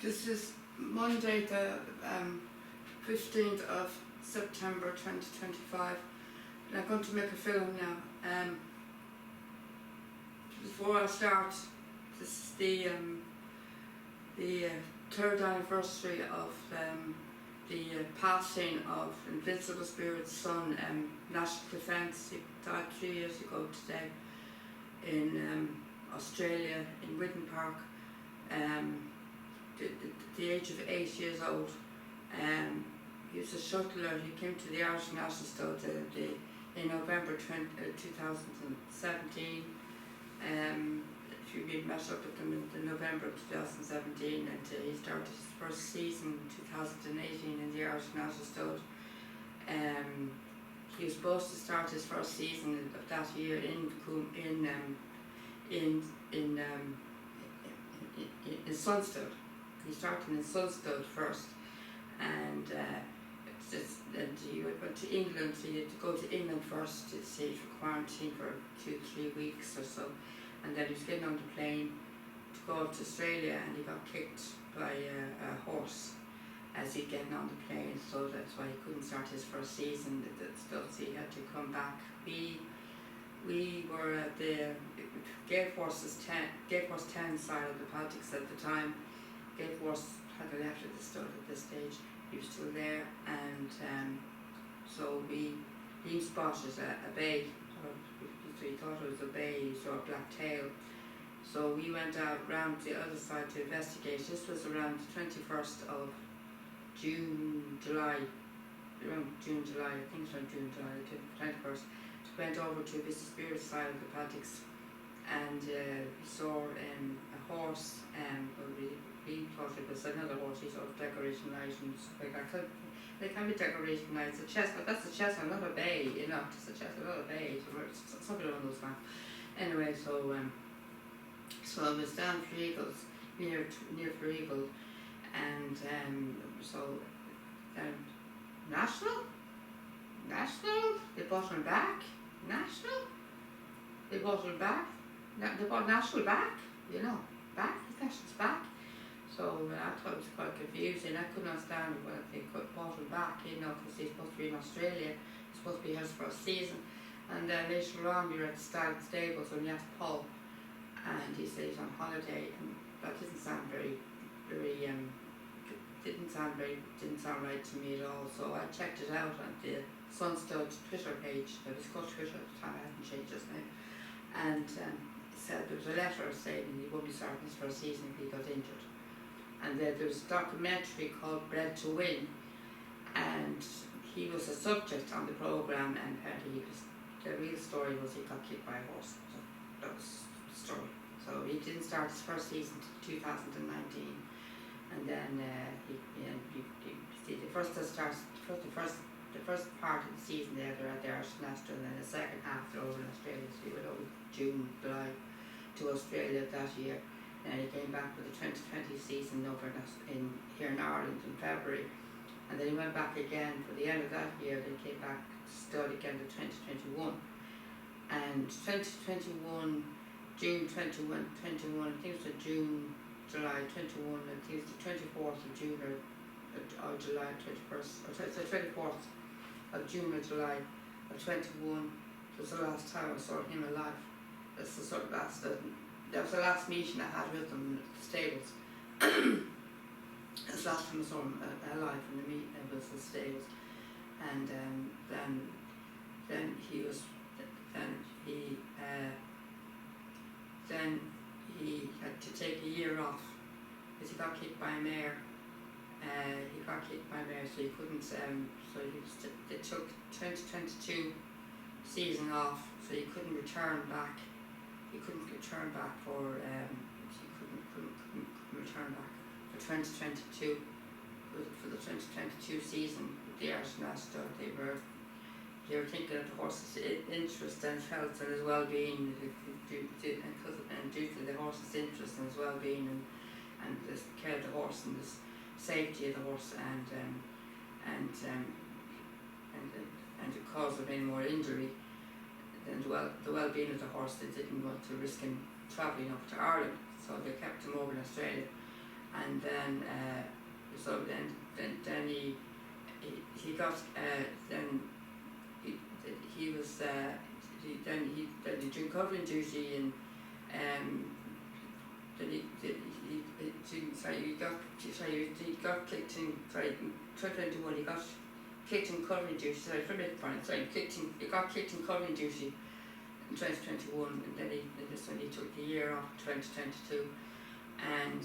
This is Monday, the 15th of September 2025. And I'm going to make a film now. Before I start, this is the third anniversary of the passing of Invincible Spirit's son, National Defence. He died 3 years ago today in Australia, in Witten Park. The age of 8 years old. He was a shuttler. He came to the Irish National Stud in November 2017. We met up with him in November 2017, and he started his first season in 2018 in the Irish National Stud. He was supposed to start his first season of that year in Sunstud. He started in Sunstud first, and he went to England. So he had to go to England first to stay for quarantine for 2-3 weeks or so, and then he was getting on the plane to go up to Australia, and he got kicked by a horse as he'd getting on the plane. So that's why he couldn't start his first season. So he had to come back. We were at the Gale Force 10 side of the politics at the time. Gale Force had left at the stud at this stage. He was still there, and so he spotted a bay. He thought it was a bay. He saw a black tail. So we went out round the other side to investigate. This was around the 21st of July. I think it's around June, July, the 21st. Went over to the Spirit side of the paddocks, and we saw a horse, well, we thought it was another horse. He saw decoration lights and stuff like that. They can be decoration lights. A chestnut, that's a chestnut, not a bay, just a chestnut, not a bay, something along those lines. Anyway, so I was down Freagles, near Freagle, and so National, they bought him back. National? They bought him back. They bought National back, back. National's back. So I thought it was quite confusing. I couldn't understand why they bought him back, because he's supposed to be in Australia. He's supposed to be his first season. And then later on, we were at the stables when we asked Paul, and he said he's on holiday, and that didn't sound didn't sound right to me at all. So I checked it out on the Sunstud Twitter page. It was called Twitter at the time. I hadn't changed just now. And it said there was a letter saying he won't be starting his first season if he got injured. And then there was a documentary called Bred to Win, and he was a subject on the programme, and apparently the real story was he got kicked by a horse. So that was the story. So he didn't start his first season until 2019. And then the first part of the season they're at the Irish National, and then the second half they're over in Australia. So he went over June, July to Australia that year. And he came back for the 2020 season over here in Ireland in February. And then he went back again for the end of that year. Then he came back to stud again to 2021. And 2021, June 21, I think it was June, July 21, I think it's the 24th of June or July 21st, or the 24th of June or July of 21 was the last time I saw him alive. That's the sort of that was the last meeting I had with him at the stables. That's the last time I saw him alive in the meeting. It was the stables, and then he had to take a year off because he got kicked by a mare. So he couldn't. They took 2022 season off, so he couldn't return back. He couldn't return back for 2022 for the 2022 season with the Irish National. They were thinking of the horse's interest and health and his well-being, due to the horse's interest and his well-being and the care of the horse and the safety of the horse and the cause of any more injury. And the well-being of the horse, they didn't want to risk him travelling up to Ireland, so they kept him over in Australia. and then so then he got then he was then he did covering duty, and then he got kicked in 2021. He got kicked in covering duty. He got kicked in covering duty in 2021, and then he took the year off 2022, and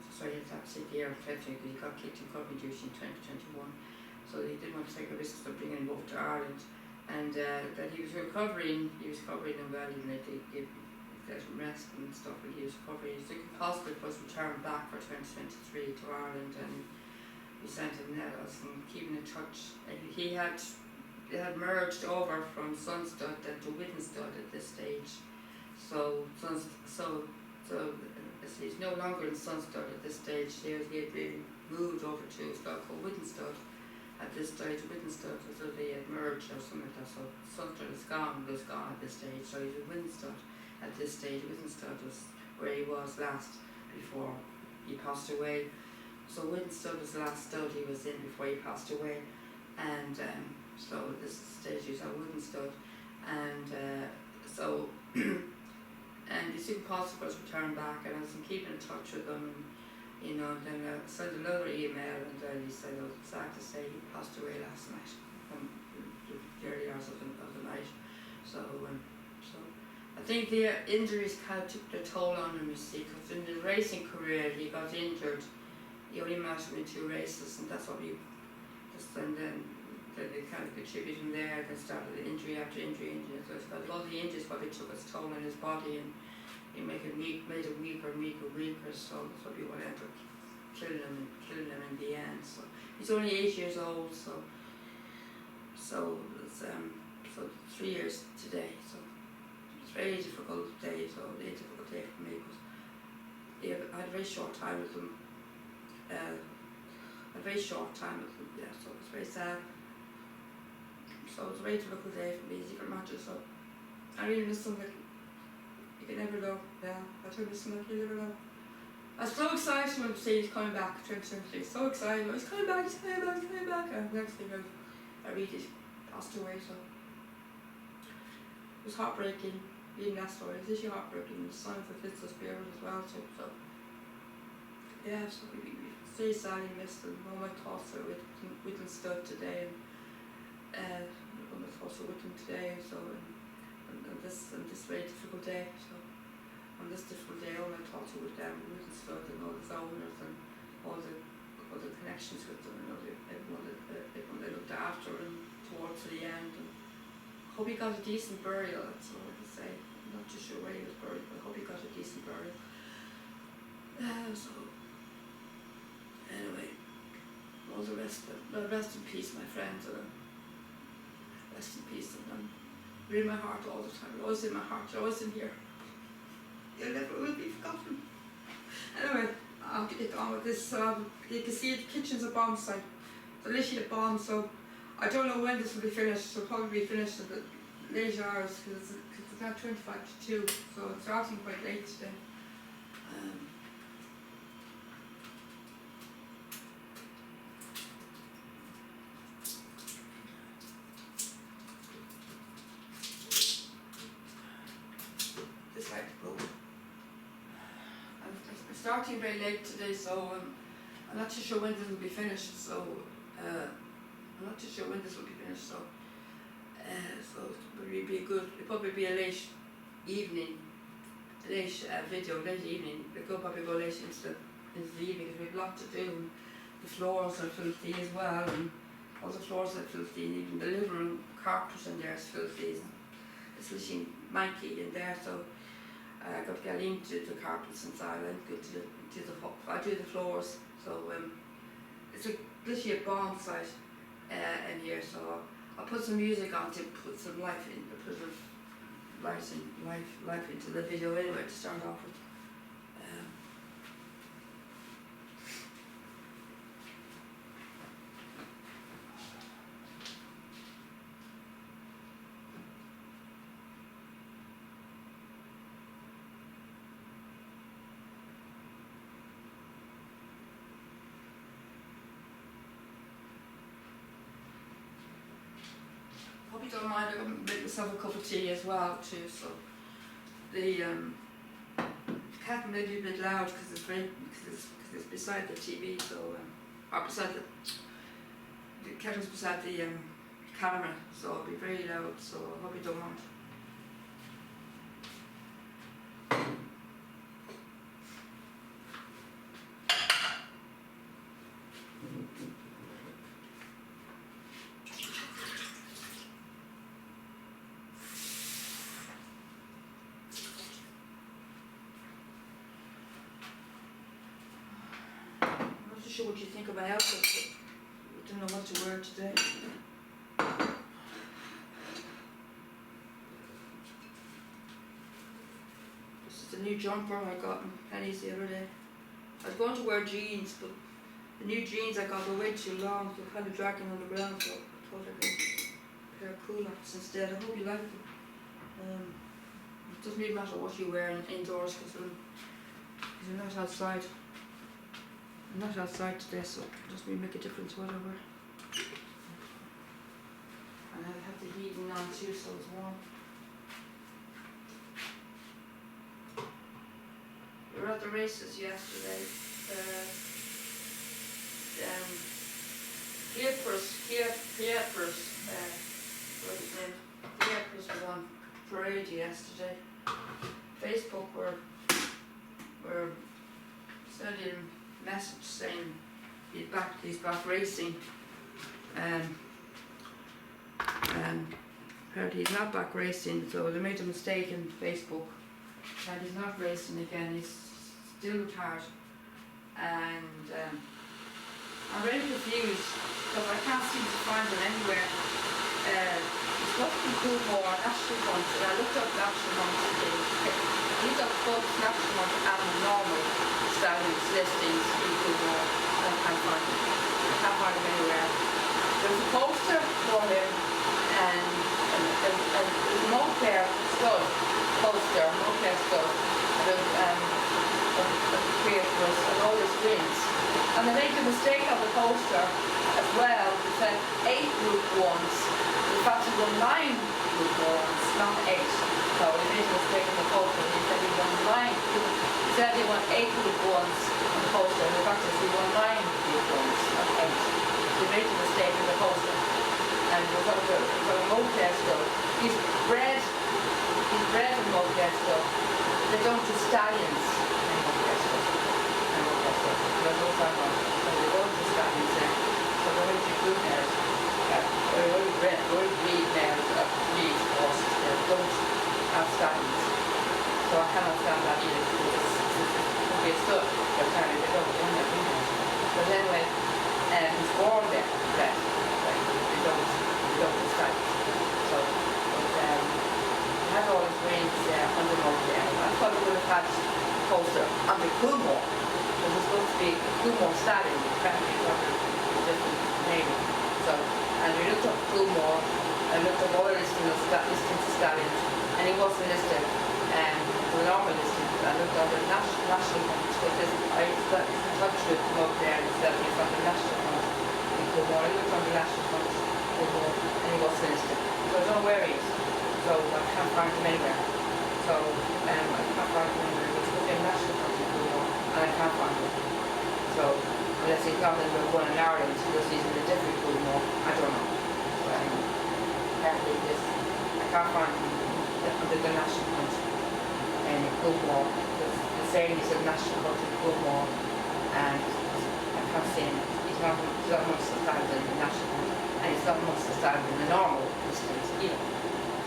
so he had that sick year of 2020 because he got kicked in covering duty in 2021. So he didn't want to take a risk of bringing him over to Ireland, and that he was recovering. He was recovering and well, even if they gave him rest and stuff. But he was recovering. His hospital was returned back for 2023 to Ireland, and we sent him letters and keeping in touch. And they had merged over from Sunstud to Whitenstud at this stage. So he's no longer in Sunstud at this stage. He had been moved over to a spot called Whitenstud at this stage. Whitenstud, so they had merged or something like that. So Sunstud was gone at this stage. So he's in Whitenstud at this stage. Whitenstud was where he was last before he passed away. So Whitenstud was the last stud he was in before he passed away, and so this stage he's at Whitenstud, and so and the super positive was returned back, and I was keeping in touch with him, and then I sent another email, and then he said, "Oh, it's sad to say he passed away last night, the early hours of the night." So I think the injuries kind of took their toll on him, you see, because in his racing career he got injured. He only managed to win 2 races, and that's what and then they kind of contributed him there. Then started injury after injury. So it's got all the injuries, but they took its toll on his body, and he made him weaker. So that's what we would end up killing him in the end. So he's only 8 years old. So it's 3 years today. So it's a very difficult day. So a very difficult day for me, because I had a very short time with him. Yeah, so it's very sad. So it's a very difficult day for me, as you can imagine. So I really miss him, like, you can never know. Yeah, I do miss him, like, you never know. I was so excited when I say he's coming back, 2023, so excited. He's coming back, and the next thing I read it, passed away. So it was heartbreaking reading that story. It was literally heartbreaking. The son of the Fitz's spirit as well. So yeah, so we very sadly missed him. All my thoughts are with him still today, and all my thoughts are with him today. So and this very difficult day. So on this difficult day, all my thoughts are with them, with him still, and all his owners, and all the connections with them, and everyone they looked after him towards the end. And I hope he got a decent burial. That's all I can say. I'm not too sure where he was buried, but I hope he got a decent burial. So. Anyway, all the rest in peace, my friends. Rest in peace, and you're in my heart all the time. You're always in my heart. You're always in here. You never will be forgotten. Anyway, I'll get on with this. You can see the kitchen's a bomb site. It's literally a bomb. So I don't know when this will be finished. It'll probably be finished at the later hours, because it's now 25 to 2. So it's starting quite late today. I'm starting very late today, so I'm not too sure when this will be finished. So So it'll probably be a late evening, video, late evening. It'll probably go late into the evening, because we have a lot to do. The floors are filthy as well, and all the floors are filthy, and even the living room carpet in there is filthy. It's literally manky in there, so I got to get into the carpets inside and go I do the floors. So it's literally a bomb site in here. So I'll put some music on to put some life into the video anyway, to start off with. you don't mind, I'm going to make myself a cup of tea as well too. So the cat may be a bit loud because it's beside the TV. So or beside the kettle's beside the camera, so it'll be very loud. So I hope you don't mind. I'm not sure what you think of my outfit, but I don't know what to wear today. This is the new jumper I got in Penny's the other day. I was going to wear jeans, but the new jeans I got were way too long, so kind of dragging on the ground, so I thought I'd get a pair of culottes instead. I hope you like them. It doesn't really matter what you wear indoors because you're not outside. I'm not outside today, so it doesn't really make a difference what I wear. And I have the heating on too, so it's warm. We were at the races yesterday. Pietros was on parade yesterday. Facebook were sending a message saying he's back racing. Apparently he's not back racing, so they made a mistake in Facebook. And he's not racing again, he's still retired. And I'm very confused because I can't seem to find him anywhere. He's got to be Coolmore on National Hunt, and I looked up National Hunt today. He's got both National Hunt and normal stallions listings in Coolmore, and I can't find him. I can't find him anywhere. There's a poster for him, and there's a Moncler stud poster, Moncler stud, of Pietros and all his wins. And they made a mistake on the poster as well. It said 8 Group 1s. In fact, he won 9 Group 1s, not 8. So they made a mistake on the poster. He said he won 9. He said he won 8 Group 1s on the poster. In fact, he won 9 Group 1s, not 8. They made a mistake in the poster. And it was on a Moncler stud. He's bred in Moncler stud. They don't do stallions in Moncler stud. There's no time on. So they don't do stallions there. So they're only good mares. They're only breed mares of breed horses. They don't have stallions. So I cannot stand that either. Okay, it's good. They're carrying, they don't own that breed. But anyway, he's born there, bred. They don't do stallions. So, but he had all his wings under Moncler. I thought he would have had a poster under Coolmore. It was supposed to be Coolmore stallion, apparently it was a different name. So, and we looked up Coolmore and looked up other listings of stallions, and he wasn't listed the normal listing. I looked on the national hunt, because I got in touch with Moncler and said he's on the national hunt in Coolmore. I looked on the national hunt and he wasn't listed. So I don't know where he is. So I can't find him anywhere. So I can't find him anywhere. It's supposed to be a national hunt in Coolmore. And I can't find it. So, unless he's not in the one in Ireland, because he's in a different Coolmore, I don't know. But apparently I can't find him under the national hunt in Coolmore. They're saying he's a national hunt in Coolmore, and I can't see him. He's not much the standard in the national hunt, and he's not much the standard in the normal distance either.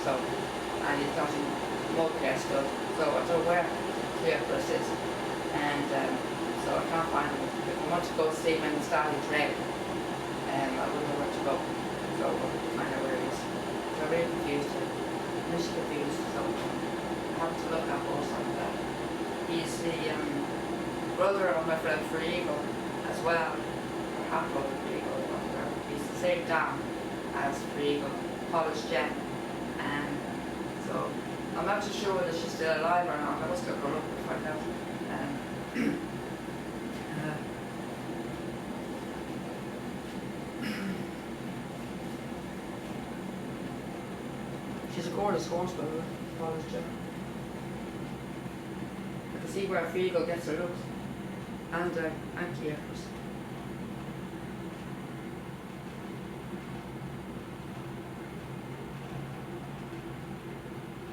So, and he's not in Moncler stud, so I don't know where Pietros is. And so I can't find him. If I want to go see him in the stallion's red, I wouldn't know where to go. So I'll find out where he is. So I'm really confused. I'm really confused. So I have to look at both of that. He's the brother of my friend Frigo as well. Or half brother Frigo. He's the same dam as Frigo, Polish Jen. And so I'm not too sure whether she's still alive or not. I must look her up and find out. She's a gorgeous horse, by the way, Polish German. I can see where Figo gets her looks, and Kiakos.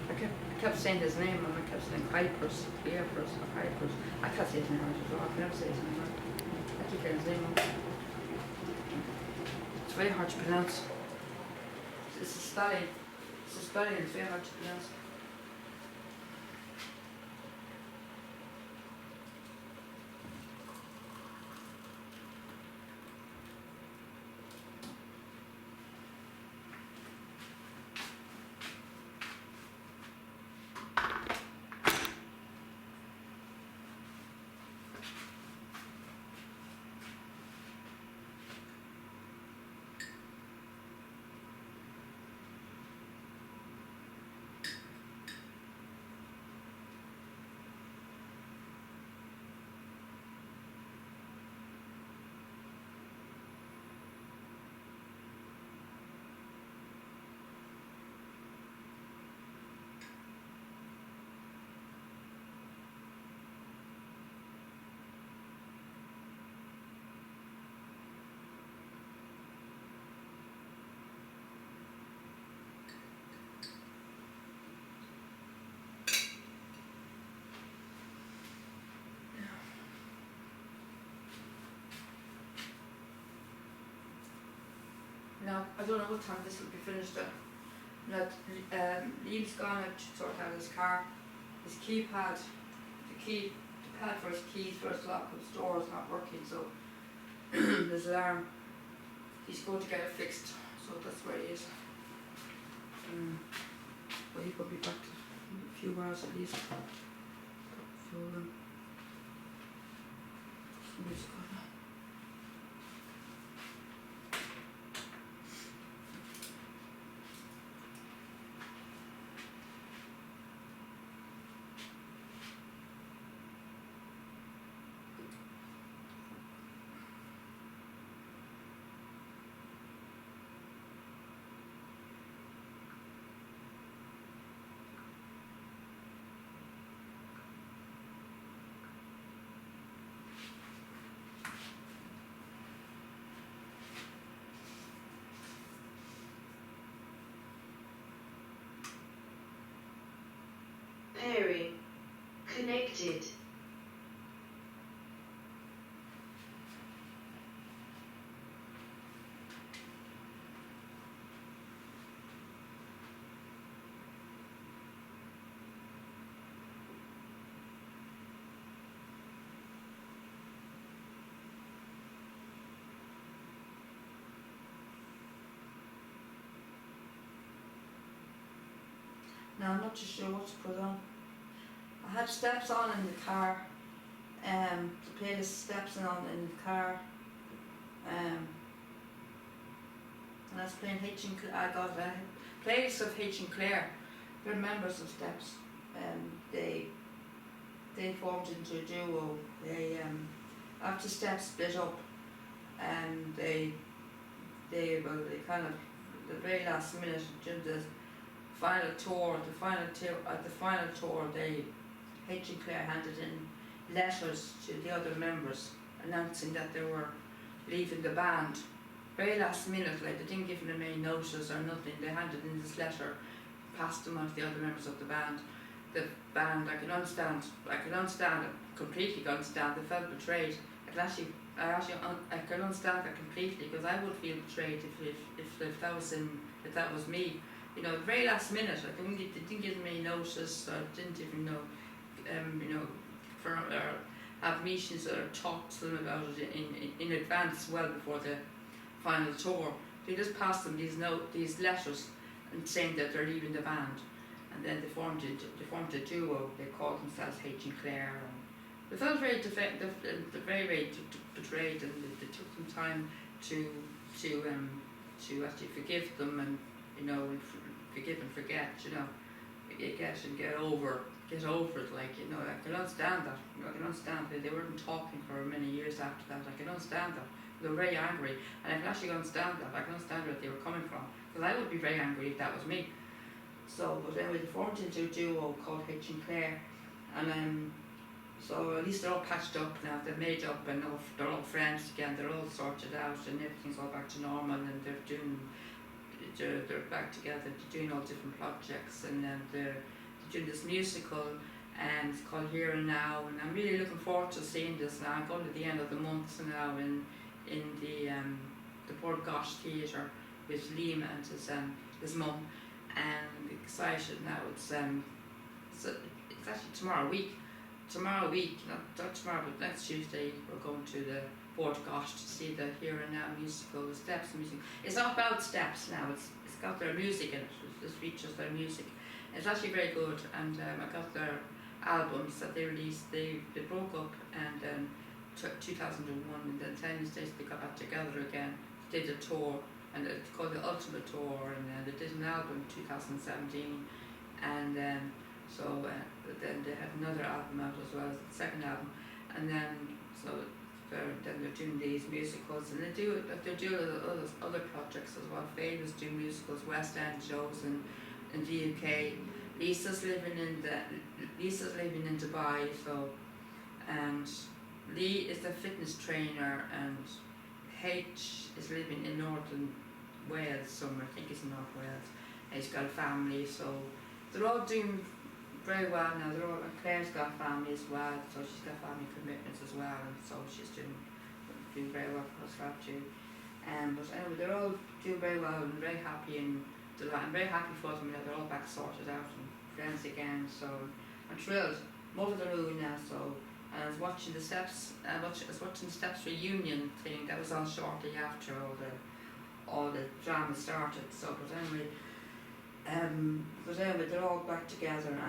I kept saying his name, and I kept saying Hypers, Hypers, or Hypers. I can't say his name right as well. I can never say his name right. I keep getting his name wrong. It's very hard to pronounce. It's a spelling. It's a spelling. It's very hard to pronounce. Now, I don't know what time this will be finished at. Now, Liam's gone out to sort out his car. His keypad, the pad for his keys for his lock of the door is not working, so his alarm, he's going to get it fixed, so that's where he is. But he could be back in a few hours at least. So, somebody's gone now. Pairing connected. Now I'm not too sure what to put on. I had steps on in the car, the playlist steps on in the car, and I was playing I got a playlist of H and Claire. They're members of Steps, they formed into a duo. They after Steps split up, and they kind of the very last minute during the final tour, at the final tour, they H and Claire handed in letters to the other members announcing that they were leaving the band. Very last minute, like they didn't give them any notice or nothing. They handed in this letter, passed them on to the other members of the band. The band, I can understand it, completely understand. They felt betrayed. I can understand that completely, because I would feel betrayed if that was me. You know, very last minute, they didn't give me notice, or didn't even know, have meetings or talk to them about it in advance, well before the final tour. They just passed them these letters and saying that they're leaving the band, and then they formed a duo. They called themselves H and Claire. And they felt very very betrayed, and they took some time to actually forgive them, and forgive and forget, get over it, like, I can understand that. I can understand that they weren't talking for many years after that. I can understand that. They were very angry, and I can actually understand that. I can understand where they were coming from, because I would be very angry if that was me. So, but anyway, they formed into a duo called H and Claire, and so at least they're all patched up now. They're made up and they're all friends again. They're all sorted out and everything's all back to normal, and they're back together. They're doing all different projects, and then they're doing this musical, and it's called Here and Now. And I'm really looking forward to seeing this now. I'm going to the end of the month now in the Port Gosh Theatre with Liam and his mum, and excited now. It's actually tomorrow week, not tomorrow, but next Tuesday we're going to the Port Gosh to see the Here and Now musical, the Steps music. It's not about steps now. It's got their music in it. It just features their music. It's actually very good, and I got their albums that they released. They broke up, and 2001, and then 10 years later they got back together again. They did a tour, and it's called the Ultimate Tour, and they did an album in 2017, and then they had another album out as well, the second album, and then they're doing these musicals, and they do other projects as well. Faye was doing musicals, West End shows in the UK. Lisa's living in Dubai, so, and Lee is a fitness trainer, and H is living in Northern Wales somewhere. I think it's in North Wales. He's got a family, so they're all doing very well now. Claire's got a family as well, so she's got family commitments as well, and so she's doing very well for herself too. But anyway, they're all doing very well and very happy, and I'm very happy for them that they're all back sorted out and friends again. So I'm thrilled. I'm over the moon now. So I was watching the Steps. I was watching the Steps reunion thing. That was on shortly after all the drama started. So, but anyway, they're all back together, and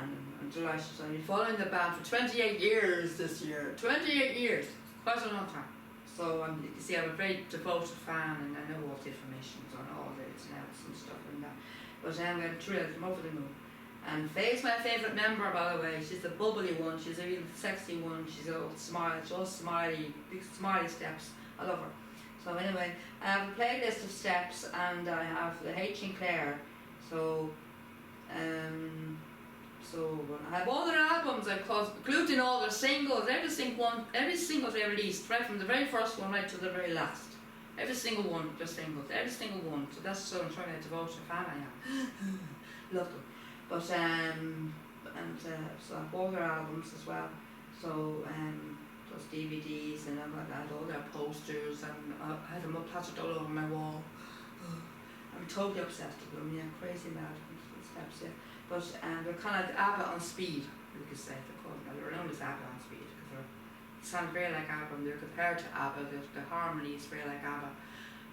I'm delighted. I've been following the band for 28 years this year. 28 years, quite a long time. So you can see I'm a very devoted fan, and I know all the information on all the ins and outs and stuff and that. But I'm thrilled. I'm over the moon. And Faye's my favourite member, by the way. She's the bubbly one. She's a real sexy one. She's all smile. She's all smiley, big smiley steps. I love her. So anyway, I have a playlist of steps, and I have the H and Claire. So I have all their albums, including all their singles, every single they released, right from the very first one right to the very last. Every single one, just singles, every single one. So that's so I'm trying to devote a fan I am. Love them. But so I have all their albums as well. So those DVDs, and I had all their posters, and I had them up plastered all over my wall. I'm totally obsessed with them, yeah, crazy mad with Steps, yeah. But they're kind of like ABBA on speed, you could say. They're known as ABBA on speed because they sound very like ABBA, and they're compared to ABBA. The harmonies very like ABBA.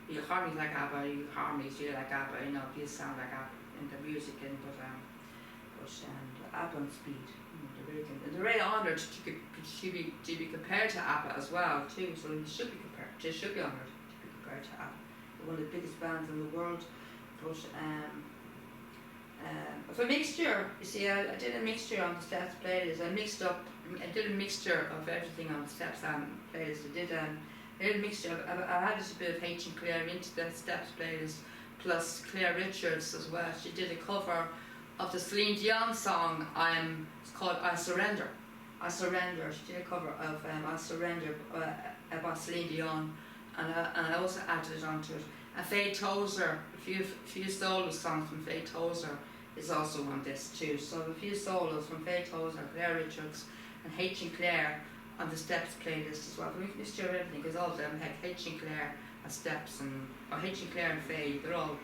Your harmonies like ABBA, your harmonies really like ABBA. You know, these sound like ABBA in the music, and but ABBA on speed. They're very good. And they're very honoured to be compared to ABBA as well too. So they should be compared. They should be honoured to be compared to ABBA. They're one of the biggest bands in the world. But for a mixture, you see, I did a mixture on the Steps playlist. I did a mixture of everything on the Steps playlist. I did a mixture. I had a bit of H and Claire into the Steps playlist, plus Claire Richards as well. She did a cover of the Celine Dion song. It's called I Surrender. I Surrender. She did a cover of I Surrender by Celine Dion, and I also added it onto it. And Faye Tozer, a few solo songs from Faye Tozer is also on this too. So a few solos from Faye Tozer, Claire Richards, and H and Claire on the Steps playlist as well. We can just share everything because all of them have H and Claire and Steps, or H and Claire and Faye. They're all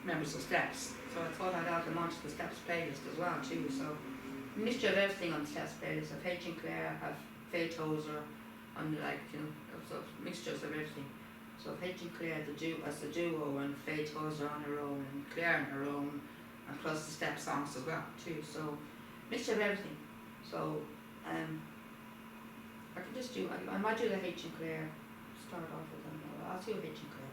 members of Steps. So I thought I'd add them onto the Steps playlist as well too. So a mixture of everything on the Steps playlist. Of H and Claire, have Faye Tozer, and so mixtures of everything. So H and Claire as the duo, and Faye Tozer on her own, and Claire on her own, and plus the Step songs as well too. So mixture of everything. So I can just I might do the H and Claire. Start off with them. I'll do H and Claire.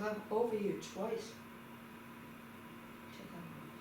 that over you twice. Take that off.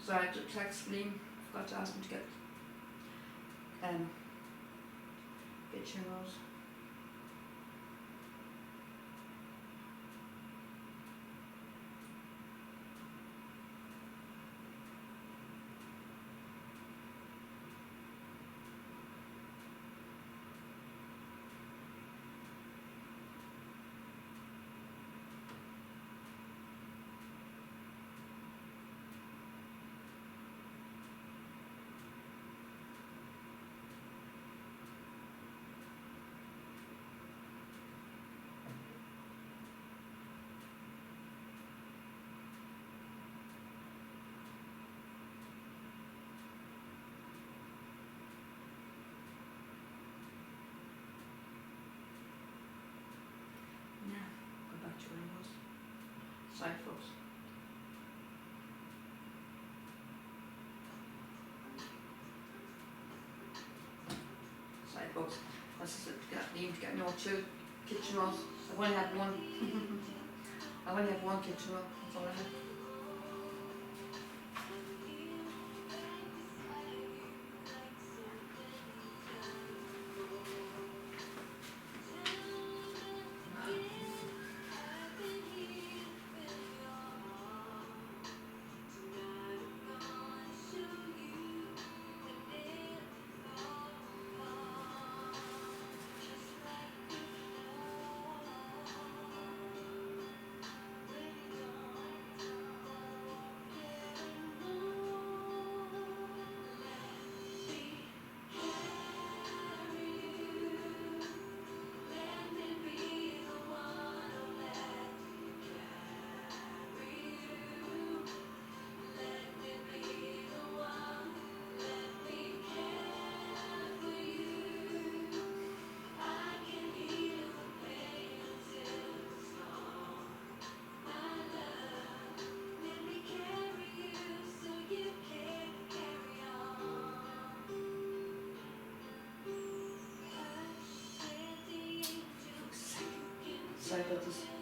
So I had to text Liam, forgot to ask him to get kitchen rolls. Yeah, go back to where I was. Sorry folks. Sorry folks. I just need to get no 2 kitchen rolls. I've only had one. I've only had 1 kitchen roll. That's all I had. Sorry about this.